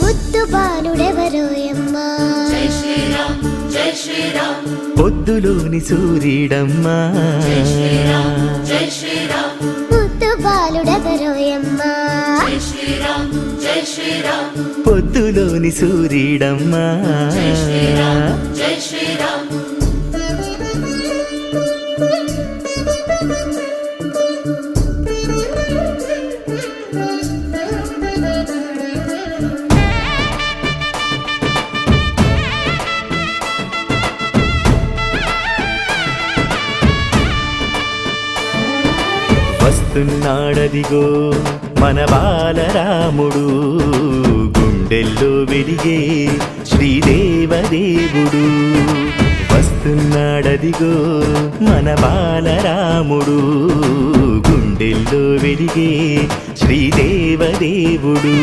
ముద్దు బాలుడెవరోయమ్మా పొద్దులోని సూర్యుడమ్మా ముద్దు బాలుడెవరోయమ్మా పొద్దులోని సూర్యుడమ్మా వస్తున్నాడదిగో మన బాలరాముడు గుండెల్లో వెలిగే శ్రీదేవదేవుడు వస్తున్నాడదిగో మన బాలరాముడు గుండెల్లో వెలిగే శ్రీదేవదేవుడు